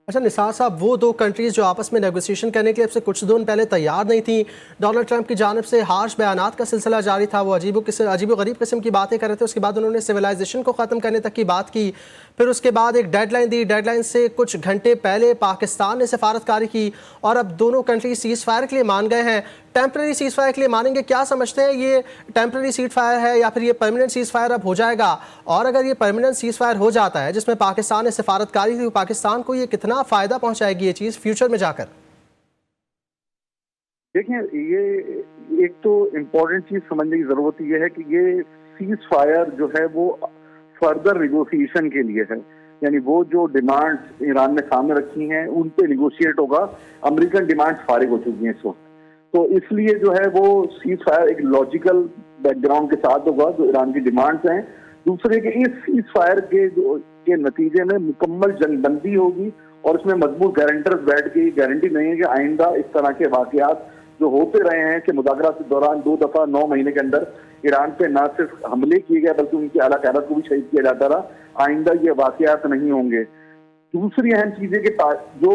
अच्छा निसार साहब, वो दो कंट्रीज जो आपस में नेगोशिएशन करने के लिए अब से कुछ दिन पहले तैयार नहीं थी, डोनाल्ड ट्रंप की जानिब से हार्श बयानात का सिलसिला जारी था, वो अजीब गरीब किस्म की बातें कर रहे थे। उसके बाद उन्होंने सिविलाइजेशन को ख़त्म करने तक की बात की। फिर उसके बाद एक डेडलाइन दी, डेडलाइन से कुछ घंटे पहले पाकिस्तान ने सिफारतकारी की और अब दोनों कंट्री सीज़ फायर के लिए मान गए हैं। टेम्प्रेरी सीज़ फायर के लिए मानेंगे, क्या समझते हैं ये टेम्प्रेरी सीज़ फायर है या फिर ये परमानेंट सीज़ फायर अब हो जाएगा? और अगर ये परमानेंट सीज़ फायर हो जाता है जिसमें पाकिस्तान ने सिफारतकारी की, पाकिस्तान को ये कितना फ़ायदा पहुंचाएगी ये चीज़ फ्यूचर में जाकर? देखिए, ये एक तो इम्पोर्टेंट चीज समझने की जरूरत ये है कि ये सीज फायर जो है वो फर्दर निगोशिएशन के लिए है। यानी वो जो डिमांड्स ईरान ने सामने रखी हैं उन पे निगोशिएट होगा। अमेरिकन डिमांड्स फारिग हो चुकी हैं इस वक्त, तो इसलिए जो है वो सीज फायर एक लॉजिकल बैकग्राउंड के साथ होगा जो ईरान की डिमांड्स हैं। दूसरे के इस सीज फायर के नतीजे में मुकम्मल जंगबंदी होगी और इसमें मजबूत गारंटर्स बैठ के गारंटी नहीं है कि आइंदा इस तरह के वाकयात जो होते रहे हैं कि मुज़ाकरात के दौरान 2 दफा 9 महीने के अंदर ईरान पे न सिर्फ हमले किए गए बल्कि उनकी आला क़यादत को भी शहीद किया जाता रहा, आइंदा ये वाकयात नहीं होंगे। दूसरी अहम चीजें कि जो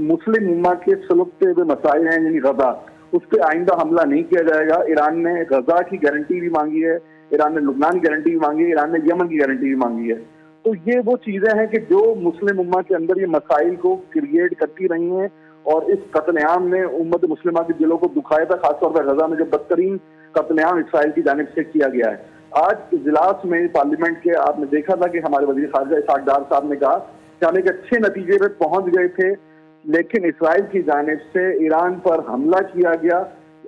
मुस्लिम उम्मा के सुलगते हुए मसाइल हैं यानी गजा, उस पर आइंदा हमला नहीं किया जाएगा। ईरान ने गजा की गारंटी भी मांगी है, ईरान ने लुबनान की गारंटी भी मांगी है, ईरान ने यमन की गारंटी भी मांगी है। तो ये वो चीजें हैं कि जो मुस्लिम उम्मा के अंदर ये मसाइल को क्रिएट करती रही हैं और इस कत्लेआम ने उम्मत मुस्लिमा के दिलों को दुखाया था, खासतौर पर गजा में जो बदतरीन कत्लेआम इसराइल की जानिब से किया गया है। आज इजलास में पार्लियामेंट के आपने देखा था कि हमारे वजीर खारजा इसहाक डार साहब ने कहा कि हम एक अच्छे नतीजे पे पहुंच गए थे, लेकिन इसराइल की जानिब से ईरान पर हमला किया गया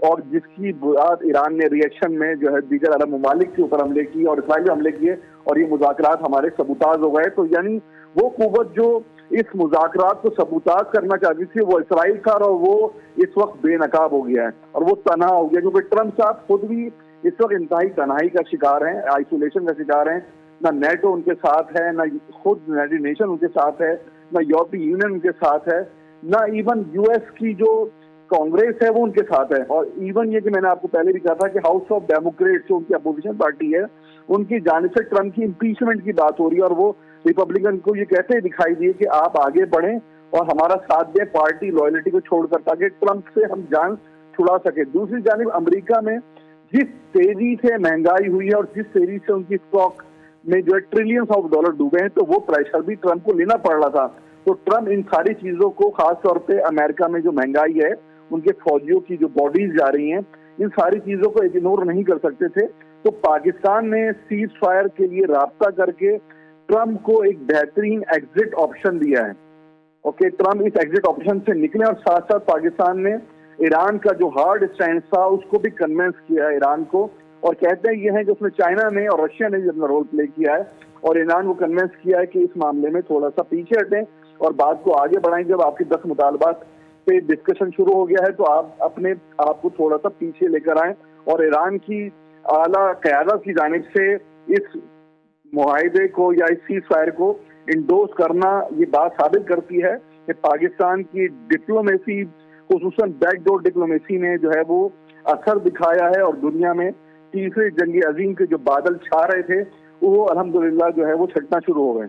और जिसकी बुनियाद ईरान ने रिएक्शन में जो है दीगर अरब ममालिक के ऊपर हमले किए और इसराइल में हमले किए और ये मुज़ाकरात हमारे सबूताज हो गए। तो यानी वो कुव्वत जो इस मुज़ाकरात को सबूताज करना चाहती थी वो इसराइल था और वो इस वक्त बेनकाब हो गया है और वो तनहा हो गया, क्योंकि ट्रंप साहब खुद भी इस वक्त इंतहाई तनहाई का शिकार हैं, आइसोलेशन का शिकार हैं। ना नेटो उनके साथ है, ना खुद यूनाइटेड नेशन उनके साथ है, ना यूरोपीय यूनियन उनके साथ है, ना इवन यूएस की जो कांग्रेस है वो उनके साथ है। और इवन ये कि मैंने आपको पहले भी कहा था कि हाउस ऑफ डेमोक्रेट्स जो उनकी अपोजिशन पार्टी है उनकी जानिब से ट्रंप की इम्पीचमेंट की बात हो रही है और वो रिपब्लिकन को ये कहते दिखाई दिए कि आप आगे बढ़ें और हमारा साथ दें पार्टी लॉयल्टी को छोड़कर, ताकि ट्रंप से हम जान छुड़ा सके। दूसरी जानिब अमेरिका में जिस तेजी से महंगाई हुई है और जिस तेजी से उनकी स्टॉक में जो है ट्रिलियंस ऑफ डॉलर डूबे हैं, तो वो प्रेशर भी ट्रंप को लेना पड़ रहा था। तो ट्रंप इन सारी चीजों को, खासतौर पे अमेरिका में जो महंगाई है, उनके फौजियों की जो बॉडीज जा रही हैं, इन सारी चीजों को इग्नोर नहीं कर सकते थे। तो पाकिस्तान ने सीज फायर के लिए राब्ता करके ट्रंप को एक बेहतरीन एग्जिट ऑप्शन दिया है। ओके, ट्रंप इस एग्जिट ऑप्शन से निकले और साथ साथ पाकिस्तान ने ईरान का जो हार्ड स्टैंड था उसको भी कन्विंस किया है ईरान को, और कहते हैं ये है कि उसमें चाइना ने और रशिया ने भी अपना रोल प्ले किया है और ईरान को कन्विंस किया है कि इस मामले में थोड़ा सा पीछे हटें और बात को आगे बढ़ाएं। जब आपकी 10 मुतालबात पे डिस्कशन शुरू हो गया है तो आप अपने आप को थोड़ा सा पीछे लेकर आए और ईरान की आला क़यादत की जानिब से इस मुआहिदे को या इस सीज फायर को इंडोर्स करना ये बात साबित करती है कि पाकिस्तान की डिप्लोमेसी, खुसूसन बैकडोर डिप्लोमेसी ने जो है वो असर दिखाया है और दुनिया में तीसरे जंग अजीम के जो बादल छा रहे थे वो अल्हम्दुलिल्लाह जो है वो छटना शुरू हो गए।